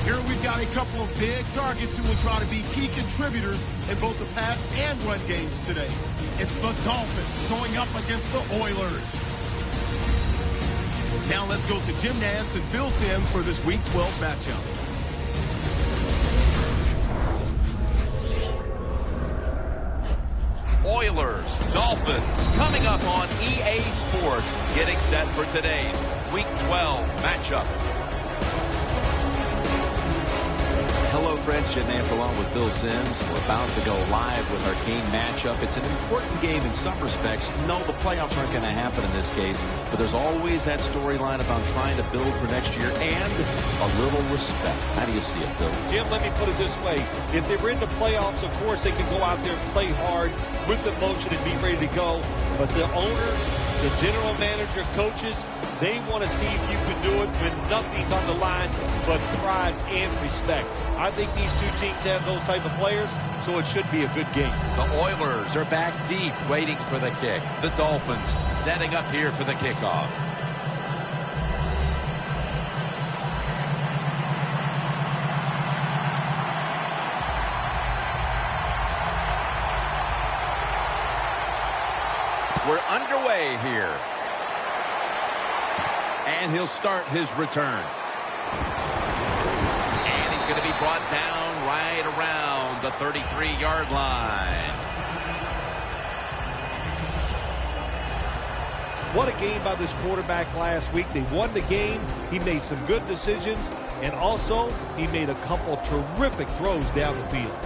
Here we've got a couple of big targets who will try to be key contributors in both the pass and run games today. It's the Dolphins going up against the Oilers. Now let's go to Jim Nantz and Phil Simms for this Week 12 matchup. Oilers, Dolphins, coming up on EA Sports, getting set for today's Week 12 matchup. Hello, friends. Jim Nantz along with Phil Simms. We're about to go live with our game matchup. It's an important game in some respects. No, the playoffs aren't going to happen in this case, but there's always that storyline about trying to build for next year and a little respect. How do you see it, Phil? Jim, let me put it this way. If they were in the playoffs, of course, they can go out there and play hard with emotion and be ready to go. But the owners, the general manager, coaches, they want to see if you can do it when nothing's on the line but pride and respect. I think these two teams have those type of players, so it should be a good game. The Oilers are back deep, waiting for the kick. The Dolphins setting up here for the kickoff. We're underway here. And he'll start his return. And he's going to be brought down right around the 33-yard line. What a game by this quarterback last week. They won the game. He made some good decisions. And also, he made a couple terrific throws down the field.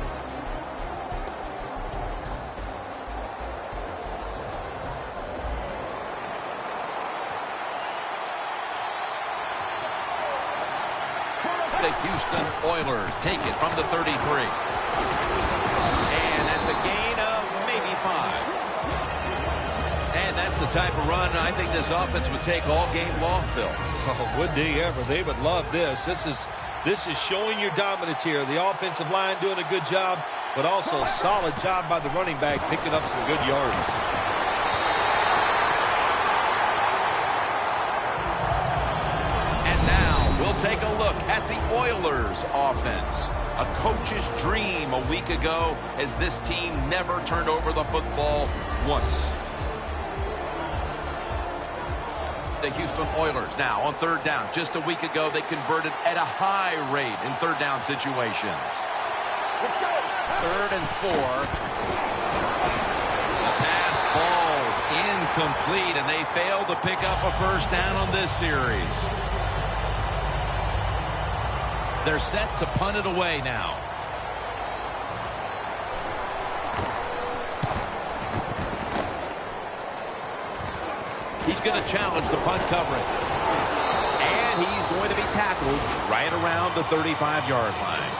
The Houston Oilers take it from the 33. And that's a gain of maybe 5. And that's the type of run I think this offense would take all game long, Phil. Oh, would they ever? They would love this. This is showing your dominance here. The offensive line doing a good job, but also a solid job by the running back picking up some good yards. Take a look at the Oilers offense. A coach's dream a week ago as this team never turned over the football once. The Houston Oilers now on third down. Just a week ago, they converted at a high rate in third down situations. Let's go. 3rd and 4. The pass ball's incomplete, and they failed to pick up a first down on this series. They're set to punt it away now. He's going to challenge the punt coverage. And he's going to be tackled right around the 35-yard line.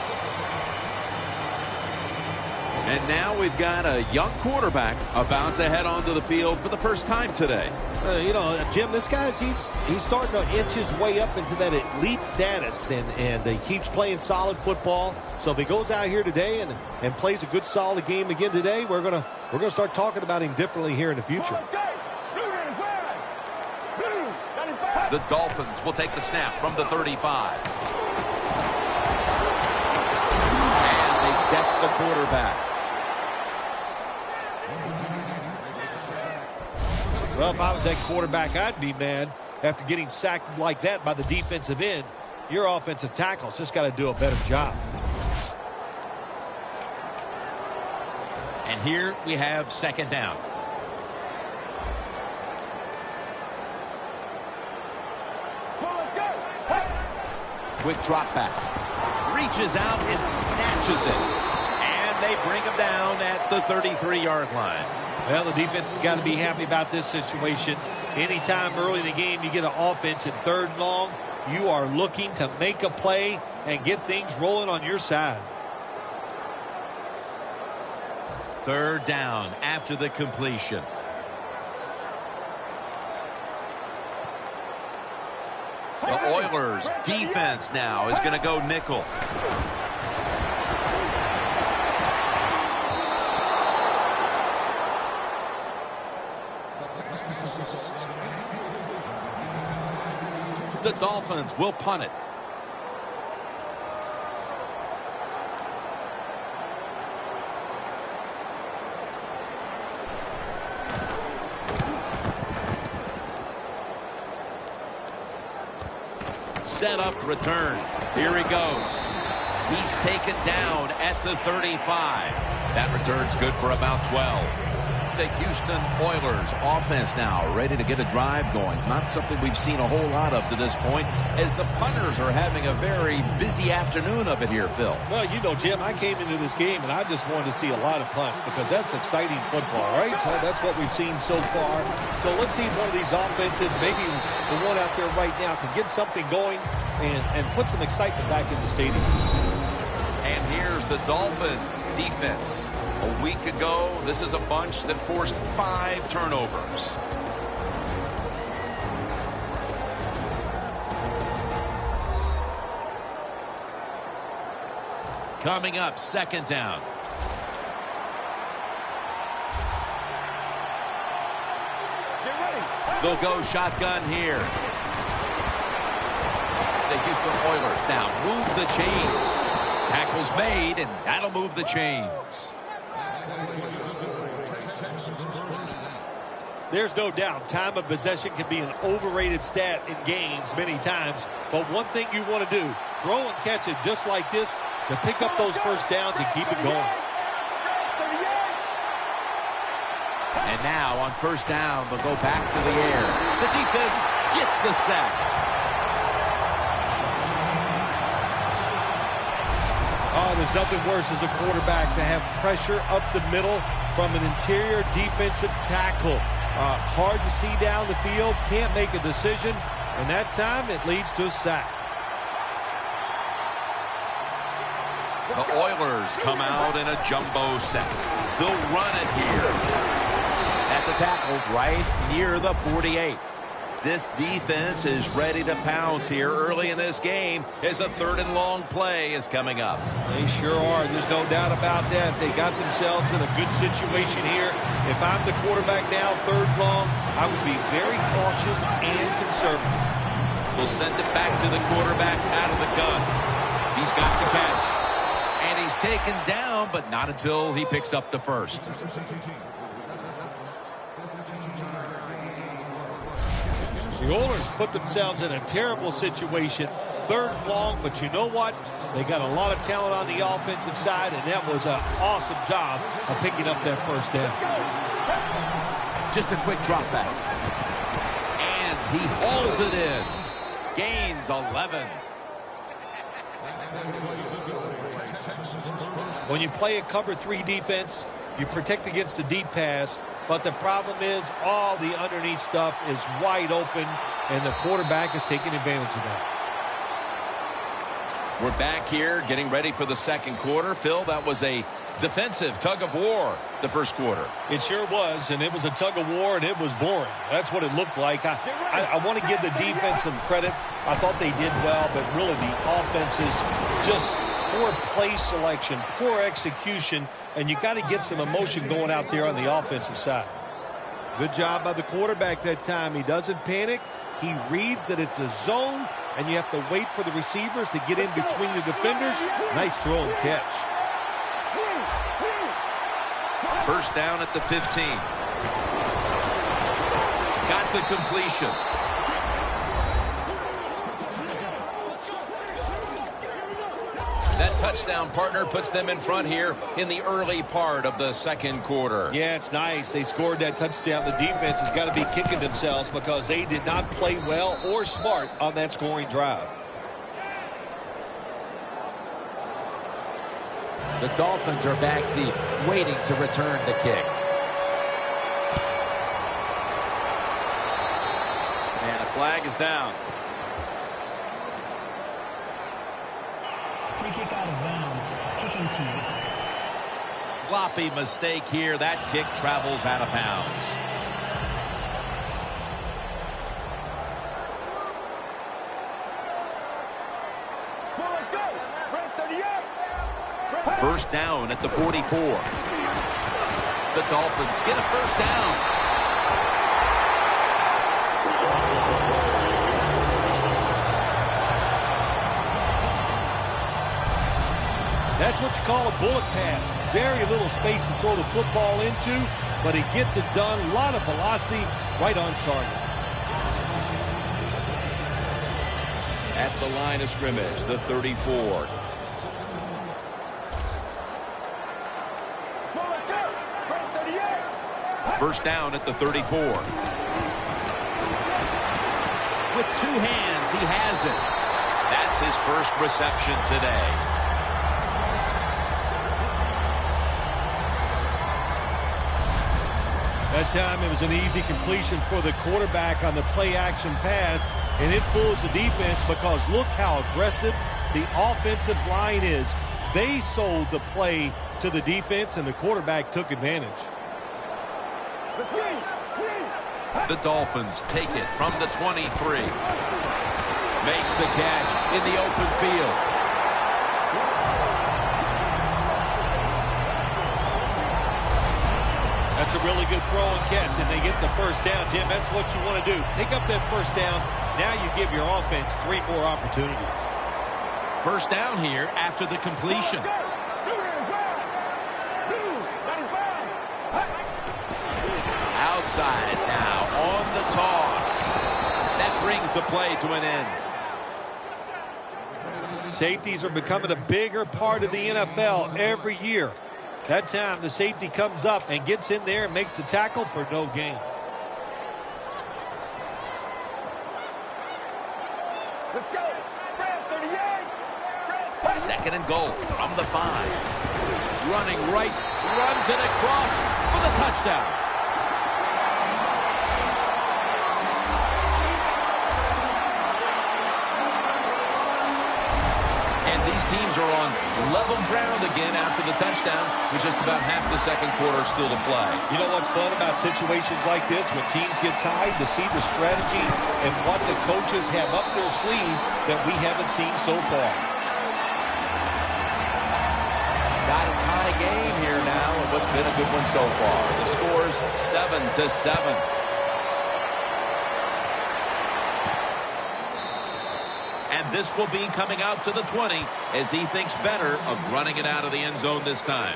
And now we've got a young quarterback about to head onto the field for the first time today. You know, Jim, this guy's he's starting to inch his way up into that elite status, and he keeps playing solid football. So if he goes out here today and plays a good solid game again today, we're gonna start talking about him differently here in the future. The Dolphins will take the snap from the 35. And they deck the quarterback. Well, if I was that quarterback, I'd be mad after getting sacked like that by the defensive end. Your offensive tackle's just got to do a better job. And here we have second down. Quick drop back. Reaches out and snatches it. And they bring him down at the 33-yard line. Well, the defense has got to be happy about this situation. Anytime early in the game you get an offense in 3rd and long, you are looking to make a play and get things rolling on your side. 3rd down after the completion. The Oilers defense now is going to go nickel. The Dolphins will punt it. set up return. Here he goes. He's taken down at the 35. That return's good for about 12. The Houston Oilers offense now ready to get a drive going. Not something we've seen a whole lot of to this point, as the punters are having a very busy afternoon of it here, Phil. Well, you know, Jim, I came into this game and I just wanted to see a lot of punts because that's exciting football, right? That's what we've seen so far. So let's see if one of these offenses, maybe the one out there right now, can get something going and put some excitement back in the stadium. And here's the Dolphins defense. A week ago, this is a bunch that forced 5 turnovers. Coming up, second down. They'll go shotgun here. The Houston Oilers now move the chains. Tackle's made, and that'll move the chains. There's no doubt time of possession can be an overrated stat in games many times. But one thing you want to do, throw and catch it just like this to pick up those first downs and keep it going. And now on first down, they'll go back to the air. The defense gets the sack. Oh, there's nothing worse as a quarterback to have pressure up the middle from an interior defensive tackle. Hard to see down the field, can't make a decision, and that time it leads to a sack. The Oilers come out in a jumbo set. They'll run it here. That's a tackle right near the 48. This defense is ready to pounce here early in this game as a 3rd and long play is coming up. They sure are. There's no doubt about that. They got themselves in a good situation here. If I'm the quarterback now, 3rd long, I would be very cautious and conservative. We'll send it back to the quarterback out of the gun. He's got the catch. And he's taken down, but not until he picks up the first. The Oilers put themselves in a terrible situation. 3rd long, but you know what? They got a lot of talent on the offensive side, and that was an awesome job of picking up that first down. Just a quick drop back. And he hauls it in. Gains 11. When you play a cover 3 defense, you protect against the deep pass. But the problem is all the underneath stuff is wide open, and the quarterback is taking advantage of that. We're back here getting ready for the second quarter. Phil, that was a defensive tug of war the first quarter. It sure was, and it was a tug of war, and it was boring. That's what it looked like. I want to give the defense some credit. I thought they did well, but really the offenses just poor play selection, poor execution, and you got to get some emotion going out there on the offensive side. Good job by the quarterback that time. He doesn't panic. He reads that it's a zone, and you have to wait for the receivers to get in between the defenders. Nice throw and catch. First down at the 15. Got the completion. That touchdown, partner, puts them in front here in the early part of the second quarter. Yeah, it's nice. They scored that touchdown. The defense has got to be kicking themselves because they did not play well or smart on that scoring drive. The Dolphins are back deep, waiting to return the kick. And a flag is down. Free kick out of bounds. Kicking team. Sloppy mistake here. That kick travels out of bounds. First down at the 44. The Dolphins get a first down. That's what you call a bullet pass. Very little space to throw the football into, but he gets it done. A lot of velocity, right on target. At the line of scrimmage, the 34. First down at the 34. With two hands, he has it. That's his first reception today. That time it was an easy completion for the quarterback on the play-action pass, and it fools the defense because look how aggressive the offensive line is. They sold the play to the defense, and the quarterback took advantage. The Dolphins take it from the 23. Makes the catch in the open field. That's a really good throw and catch, and they get the first down. Jim, that's what you want to do. Pick up that first down. Now you give your offense 3 more opportunities. First down here after the completion. Outside now on the toss. That brings the play to an end. Safeties are becoming a bigger part of the NFL every year. That time the safety comes up and gets in there and makes the tackle for no gain. Let's go. 38. Second and goal from the 5. Running right, runs it across for the touchdown. These teams are on level ground again after the touchdown with just about half the second quarter still to play. You know what's fun about situations like this? When teams get tied, to see the strategy and what the coaches have up their sleeve that we haven't seen so far. Got a tie game here now, and what's been a good one so far. The score's 7-7. And this will be coming out to the 20 as he thinks better of running it out of the end zone this time.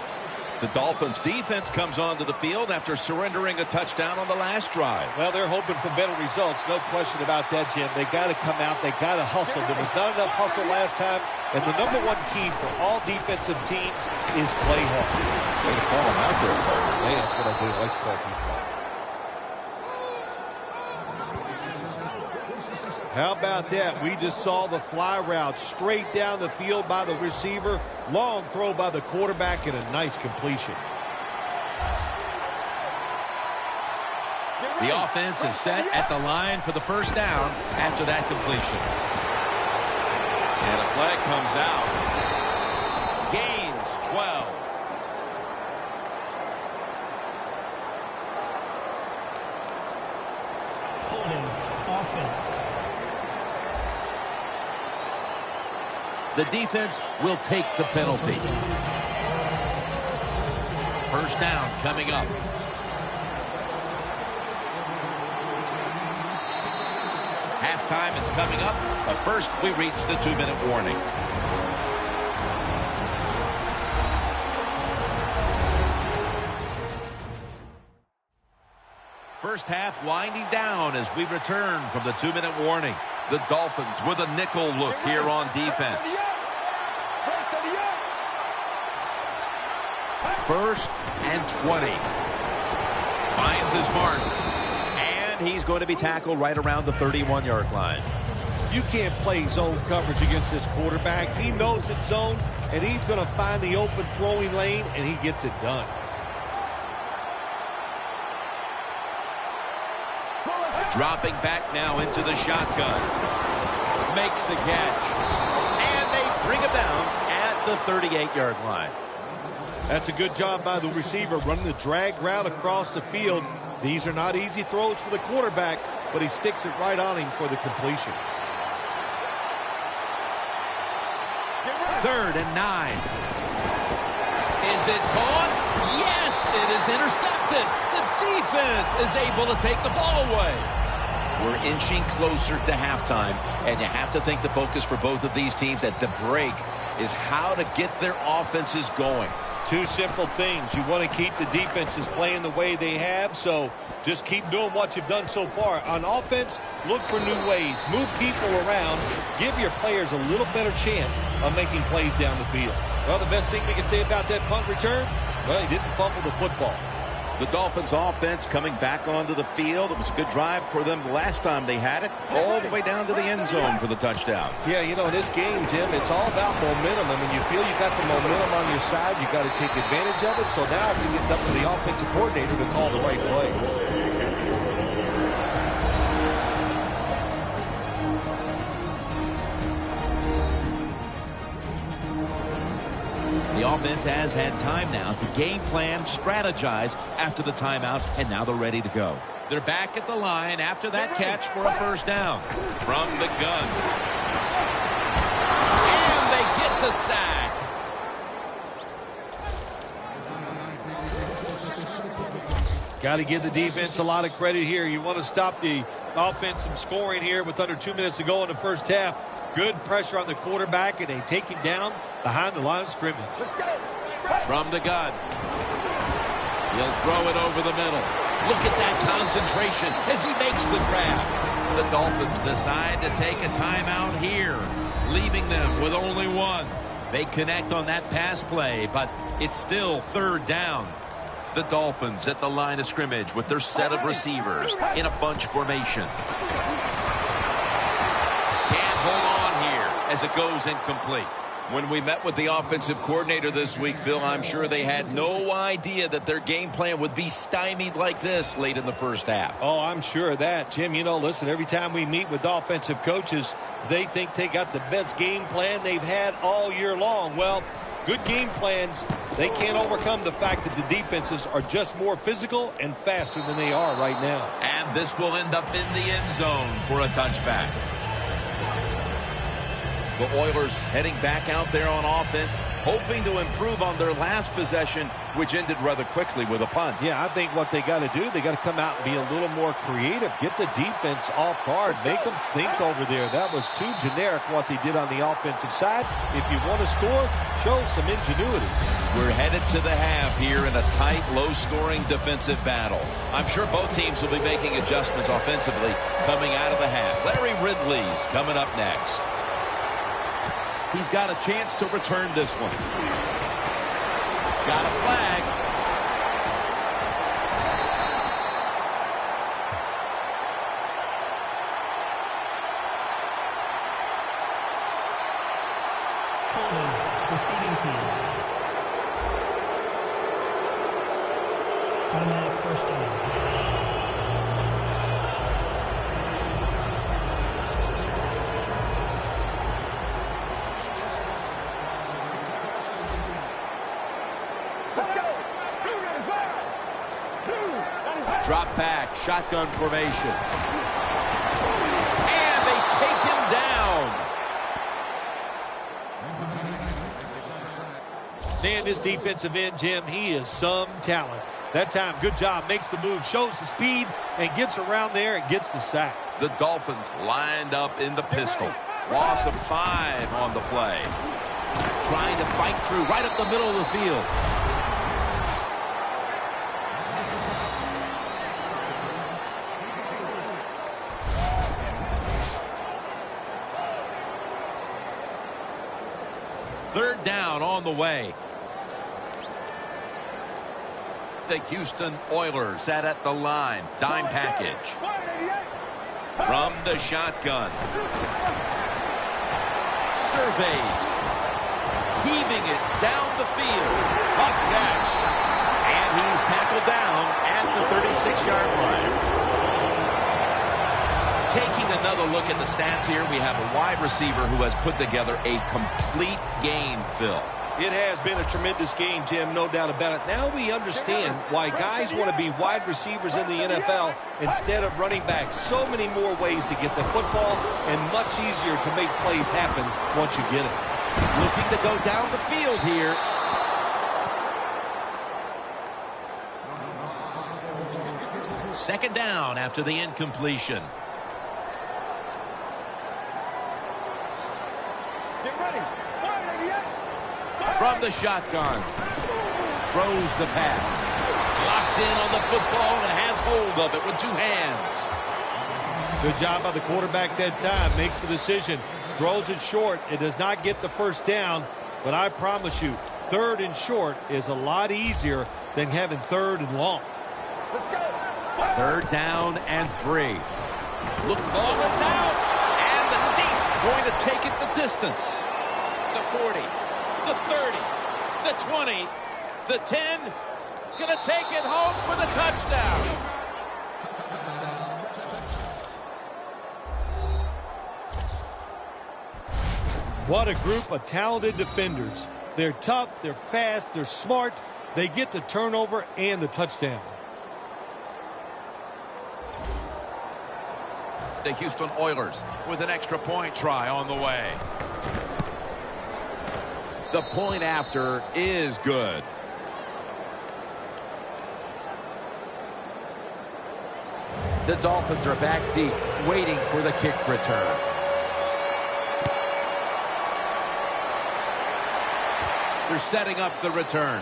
The Dolphins defense comes onto the field after surrendering a touchdown on the last drive. Well, they're hoping for better results. No question about that, Jim. They got to come out. They got to hustle. There was not enough hustle last time. And the number one key for all defensive teams is play hard. Way to call them out there, partner. Hey, that's what I do. I like to call people. How about that? We just saw the fly route straight down the field by the receiver. Long throw by the quarterback and a nice completion. The offense is set at the line for the first down after that completion. And a flag comes out. Gains 12. Holding offense. The defense will take the penalty. First down coming up. Halftime is coming up, but first we reach the 2-minute warning. First half winding down as we return from the 2-minute warning. The Dolphins with a nickel look here on defense. First and 20. Finds his mark. And he's going to be tackled right around the 31-yard line. You can't play zone coverage against this quarterback. He knows it's zone, and he's going to find the open throwing lane, and he gets it done. Dropping back now into the shotgun. Makes the catch. And they bring him down at the 38-yard line. That's a good job by the receiver running the drag route across the field. These are not easy throws for the quarterback, but he sticks it right on him for the completion. 3rd and 9. Is it caught? Yes, it is intercepted. The defense is able to take the ball away. We're inching closer to halftime, and you have to think the focus for both of these teams at the break is how to get their offenses going. Two simple things. You want to keep the defenses playing the way they have, so just keep doing what you've done so far. On offense, look for new ways. Move people around. Give your players a little better chance of making plays down the field. Well, the best thing we can say about that punt return, well, he didn't fumble the football. The Dolphins offense coming back onto the field. It was a good drive for them the last time they had it, all the way down to the end zone for the touchdown. Yeah, you know, in this game, Jim, it's all about momentum. I mean, you feel you got the momentum on your side, you got to take advantage of it. So now I think it's up to the offensive coordinator to call the right play. The offense has had time now to game plan, strategize after the timeout, and now they're ready to go. They're back at the line after that catch for a first down. From the gun. And they get the sack. Got to give the defense a lot of credit here. You want to stop the offense from scoring here with under 2 minutes to go in the first half. Good pressure on the quarterback, and they take him down behind the line of scrimmage. Let's go. From the gun. He'll throw it over the middle. Look at that concentration as he makes the grab. The Dolphins decide to take a timeout here, leaving them with only one. They connect on that pass play, but it's still third down. The Dolphins at the line of scrimmage with their set of receivers in a bunch formation. Can't hold on here as it goes incomplete. When we met with the offensive coordinator this week, Phil, I'm sure they had no idea that their game plan would be stymied like this late in the first half. Oh, I'm sure of that. Jim, you know, listen, every time we meet with offensive coaches, they think they got the best game plan they've had all year long. Well, good game plans, they can't overcome the fact that the defenses are just more physical and faster than they are right now. And this will end up in the end zone for a touchback. The Oilers heading back out there on offense, hoping to improve on their last possession, which ended rather quickly with a punt. Yeah, I think what they got to do, they got to come out and be a little more creative. Get the defense off guard. Make them think over there. That was too generic what they did on the offensive side. If you want to score, show some ingenuity. We're headed to the half here in a tight, low-scoring defensive battle. I'm sure both teams will be making adjustments offensively coming out of the half. Larry Ridley's coming up next. He's got a chance to return this one. Got a flag. Holding, receiving team. Automatic first down. Drop back, shotgun formation. And they take him down. Man, this defensive end, Jim, he is some talent. That time, good job, makes the move, shows the speed, and gets around there and gets the sack. The Dolphins lined up in the pistol. Loss of 5 on the play. Trying to fight through right up the middle of the field. Third down on the way. The Houston Oilers sat at the line. Dime package. From the shotgun. Surveys. Heaving it down the field. Tough catch. And he's tackled down at the 36-yard line. Taking another look at the stats here, we have a wide receiver who has put together a complete game, Phil. It has been a tremendous game, Jim, no doubt about it. Now we understand why guys want to be wide receivers in the NFL instead of running backs. So many more ways to get the football and much easier to make plays happen once you get it. Looking to go down the field here. Second down after the incompletion. From the shotgun. throws the pass. Locked in on the football and has hold of it with two hands. Good job by the quarterback that time. Makes the decision. Throws it short. It does not get the first down. But I promise you, third and short is a lot easier than having third and long. Let's go. Third down and 3. Look, ball is out. And the deep going to take it the distance. The 40, the 30, the 20, the 10. Going to take it home for the touchdown. What a group of talented defenders. They're tough, they're fast, they're smart. They get the turnover and the touchdown. The Houston Oilers with an extra point try on the way. The point after is good. The Dolphins are back deep, waiting for the kick return. They're setting up the return.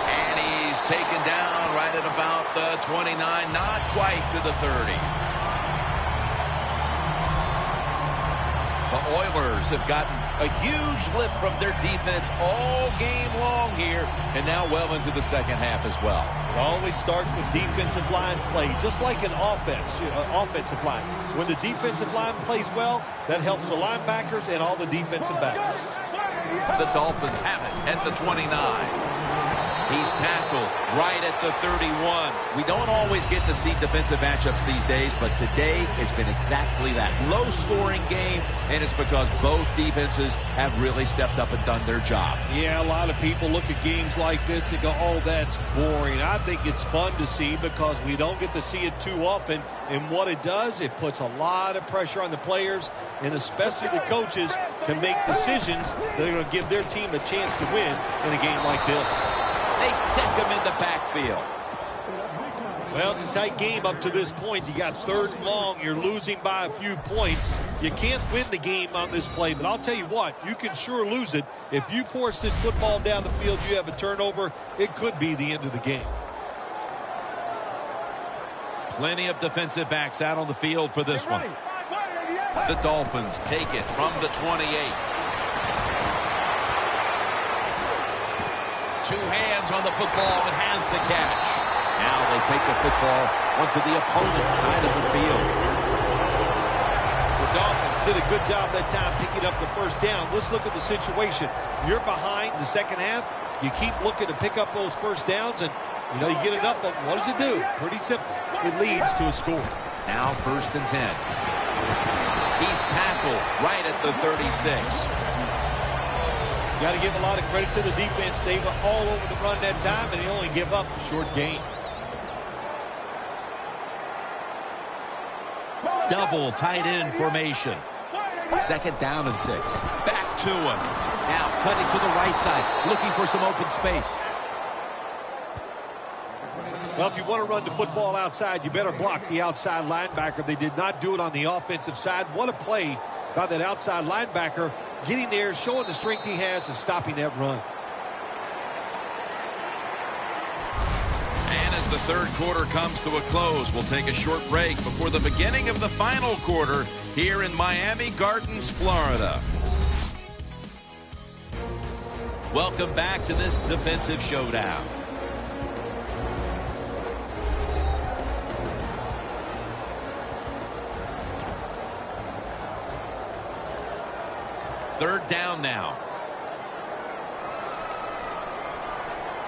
And he's taken down right at about the 29, not quite to the 30. The Oilers have gotten a huge lift from their defense all game long here, and now well into the second half as well. It always starts with defensive line play, just like an offensive line. When the defensive line plays well, that helps the linebackers and all the defensive backs. The Dolphins have it at the 29. He's tackled right at the 31. We don't always get to see defensive matchups these days, but today has been exactly that. Low-scoring game, and it's because both defenses have really stepped up and done their job. Yeah, a lot of people look at games like this and go, oh, that's boring. I think it's fun to see because we don't get to see it too often. And what it does, it puts a lot of pressure on the players and especially the coaches to make decisions that are going to give their team a chance to win in a game like this. They take him in the backfield. Well, it's a tight game up to this point. You got third and long. You're losing by a few points. You can't win the game on this play, but I'll tell you what, you can sure lose it. If you force this football down the field, you have a turnover, it could be the end of the game. Plenty of defensive backs out on the field for this one. The Dolphins take it from the 28. Two hands on the football and has the catch. Now they take the football onto the opponent's side of the field. The Dolphins did a good job that time picking up the first down. Let's look at the situation. You're behind the second half. You keep looking to pick up those first downs, and you get enough of them. What does it do? Pretty simple. It leads to a score. Now 1st and 10. He's tackled right at the 36. Got to give a lot of credit to the defense. They were all over the run that time, and they only give up a short gain. Double tight end formation. 2nd down and 6. Back to him. Now cutting to the right side, looking for some open space. Well, if you want to run the football outside, you better block the outside linebacker. They did not do it on the offensive side. What a play by that outside linebacker. Getting there, showing the strength he has, and stopping that run. And as the third quarter comes to a close, we'll take a short break before the beginning of the final quarter here in Miami Gardens, Florida. Welcome back to this defensive showdown. Third down now.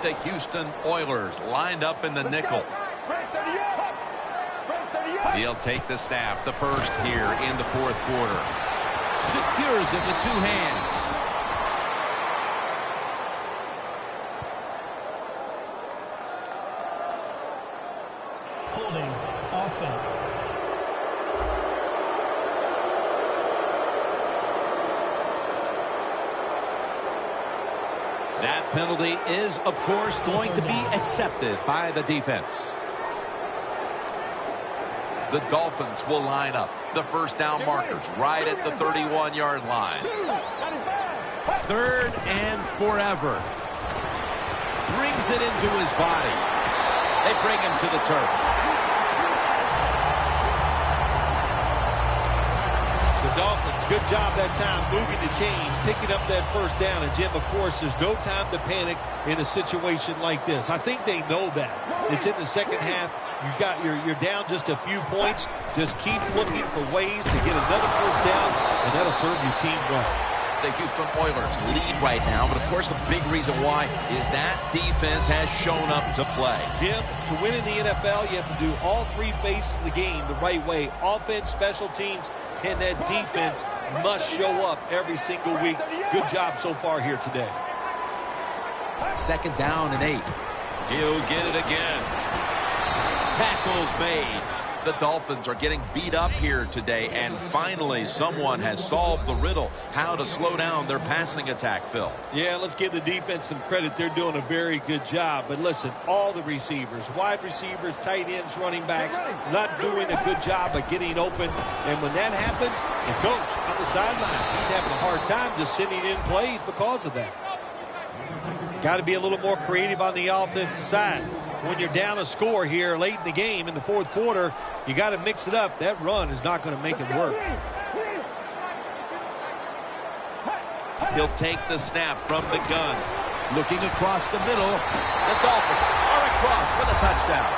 The Houston Oilers lined up in the nickel. He'll take the snap, the first here in the fourth quarter. Secures it with two hands. Holding offense. That penalty is, of course, going to be accepted by the defense. The Dolphins will line up. The first down markers right at the 31-yard line. 3rd and forever. Brings it into his body. They bring him to the turf. The Dolphins, good job that time moving the chains, picking up that first down. And, Jim, of course, there's no time to panic in a situation like this. I think they know that. It's in the second half. You're down just a few points. Just keep looking for ways to get another first down, and that'll serve your team well. The Houston Oilers lead right now, but of course the big reason why is that defense has shown up to play. Jim, to win in the NFL, you have to do all three phases of the game the right way. Offense, special teams, and that defense must show up every single week. Good job so far here today. 2nd down and 8. He'll get it again. Tackles made. The Dolphins are getting beat up here today, and finally someone has solved the riddle, how to slow down their passing attack, Phil. Yeah, let's give the defense some credit. They're doing a very good job. But listen, all the receivers, wide receivers, tight ends, running backs, not doing a good job of getting open. And when that happens, the coach on the sideline, he's having a hard time just sending in plays because of that. Got to be a little more creative on the offensive side. When you're down a score here late in the game in the 4th quarter, you got to mix it up. That run is not going to make it work. He'll take the snap from the gun. Looking across the middle. The Dolphins are across for the touchdown.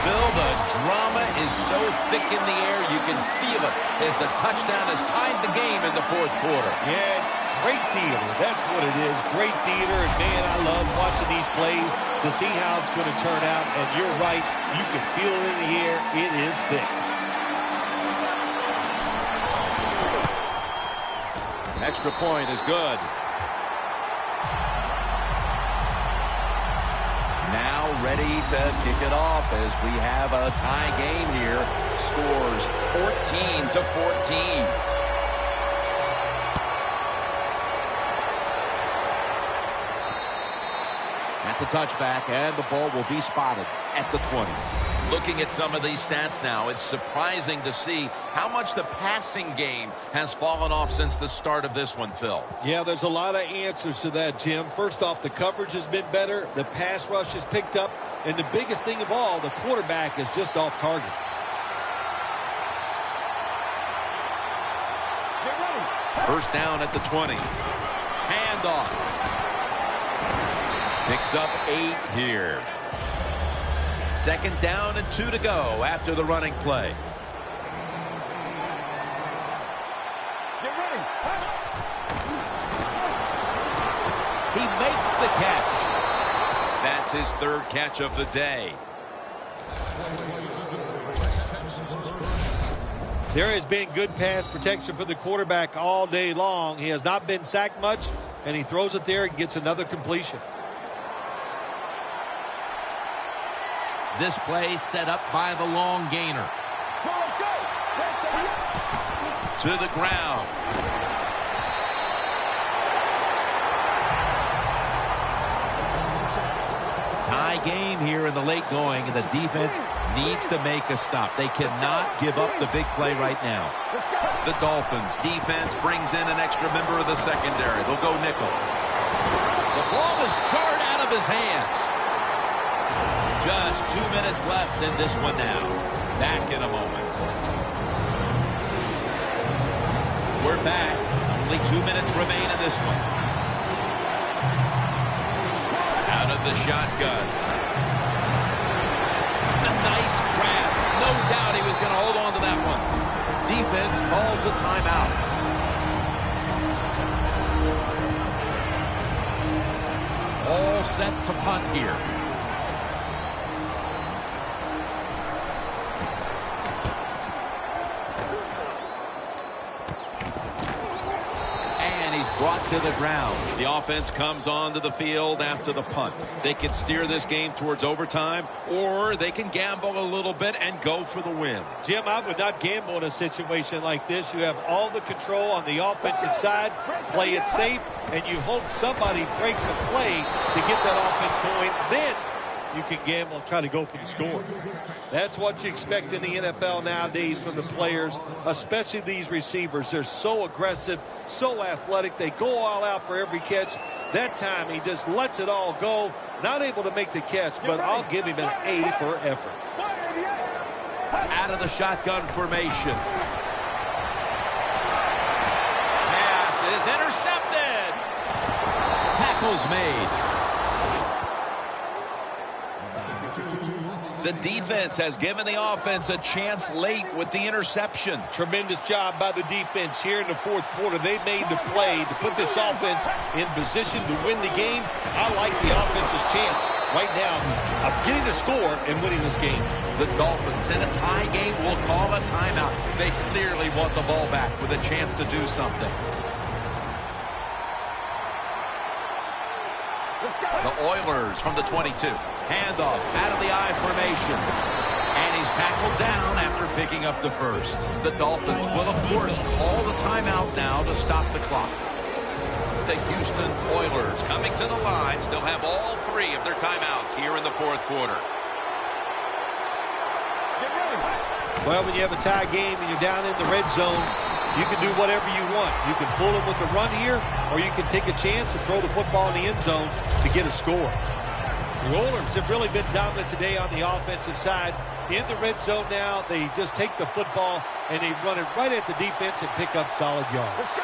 Phil, the drama is so thick in the air, you can feel it as the touchdown has tied the game in the 4th quarter. Yeah, it's great theater. That's what it is. Great theater. And, man, I love watching these plays to see how it's going to turn out. And you're right. You can feel it in the air. It is thick. Extra point is good. Now ready to kick it off as we have a tie game here. Scores 14-14. That's a touchback, and the ball will be spotted at the 20. Looking at some of these stats now, it's surprising to see how much the passing game has fallen off since the start of this one, Phil. Yeah, there's a lot of answers to that, Jim. First off, the coverage has been better. The pass rush has picked up. And the biggest thing of all, the quarterback is just off target. First down at the 20. Handoff. Picks up 8 here. 2nd down and 2 to go after the running play. He makes the catch. That's his 3rd catch of the day. There has been good pass protection for the quarterback all day long. He has not been sacked much, and he throws it there and gets another completion. This play set up by the long gainer. To the ground. Tie game here in the late going, and the defense needs to make a stop. They cannot give up the big play right now. The Dolphins defense brings in an extra member of the secondary. They'll go nickel. The ball is jarred out of his hands. Just 2 minutes left in this one now. Back in a moment. We're back. Only 2 minutes remain in this one. Out of the shotgun. A nice grab. No doubt he was going to hold on to that one. Defense calls a timeout. All set to punt here. Brought to the ground. The offense comes onto the field after the punt. They can steer this game towards overtime, or they can gamble a little bit and go for the win. Jim, I would not gamble in a situation like this. You have all the control on the offensive side. Play it safe, and you hope somebody breaks a play to get that offense going. Then you can gamble and try to go for the score. That's what you expect in the NFL nowadays from the players, especially these receivers. They're so aggressive, so athletic. They go all out for every catch. That time, he just lets it all go. Not able to make the catch, but I'll give him an A for effort. Out of the shotgun formation. Pass is intercepted. Tackles made. The defense has given the offense a chance late with the interception. Tremendous job by the defense here in the fourth quarter. They made the play to put this offense in position to win the game. I like the offense's chance right now of getting a score and winning this game. The Dolphins in a tie game will call a timeout. They clearly want the ball back with a chance to do something. The Oilers from the 22. Handoff out of the I formation. And he's tackled down after picking up the first. The Dolphins will, of course, call the timeout now to stop the clock. The Houston Oilers coming to the line still have all three of their timeouts here in the fourth quarter. Well, when you have a tie game and you're down in the red zone, you can do whatever you want. You can pull them with a run here, or you can take a chance and throw the football in the end zone to get a score. The Oilers have really been dominant today on the offensive side. In the red zone now, they just take the football and they run it right at the defense and pick up solid yards. Let's go.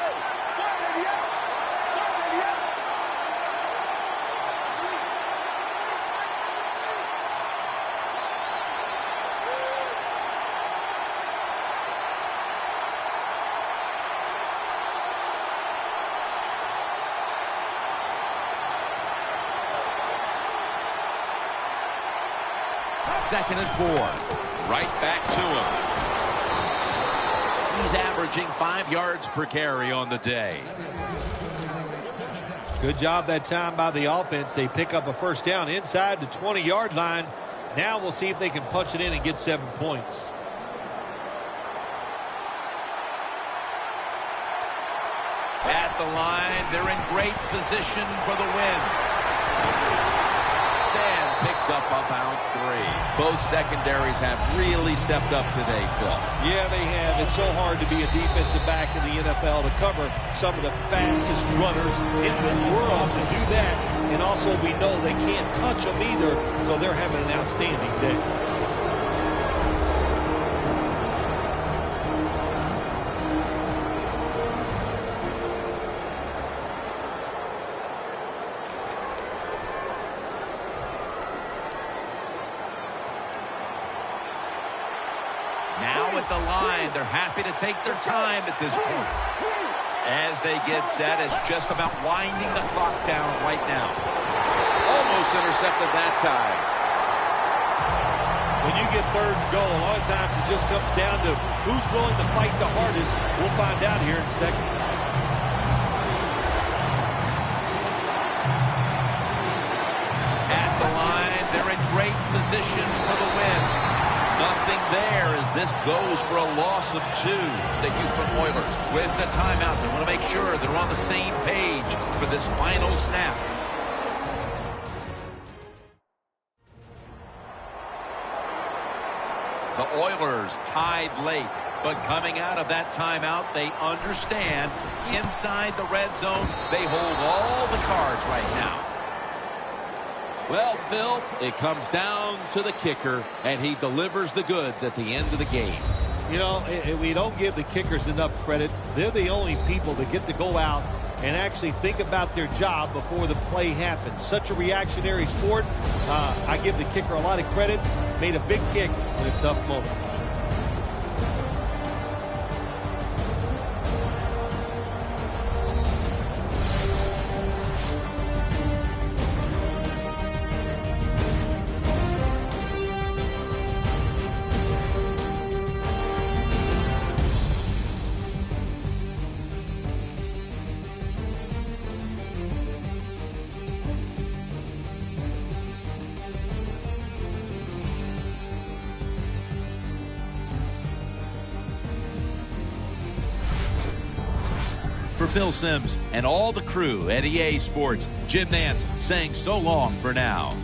Second and 4. Right back to him. He's averaging 5 yards per carry on the day. Good job that time by the offense. They pick up a first down inside the 20-yard line. Now we'll see if they can punch it in and get 7 points. At the line, they're in great position for the win. Picks up about 3. Both secondaries have really stepped up today, Phil. Yeah, they have. It's so hard to be a defensive back in the NFL to cover some of the fastest runners in the world to do that. And also we know they can't touch them either, so they're having an outstanding day. The line, they're happy to take their time at this point. As they get set, it's just about winding the clock down right now. Almost intercepted that time. When you get third and goal, a lot of times it just comes down to who's willing to fight the hardest. We'll find out here in a second. At the line, they're in great position for the win. Nothing there as this goes for a loss of 2. The Houston Oilers with the timeout. They want to make sure they're on the same page for this final snap. The Oilers tied late, but coming out of that timeout, they understand inside the red zone, they hold all the cards right now. Well, Phil, it comes down to the kicker, and he delivers the goods at the end of the game. You know, we don't give the kickers enough credit. They're the only people that get to go out and actually think about their job before the play happens. Such a reactionary sport. I give the kicker a lot of credit. Made a big kick in a tough moment. For Phil Simms and all the crew at EA Sports, Jim Nantz saying so long for now.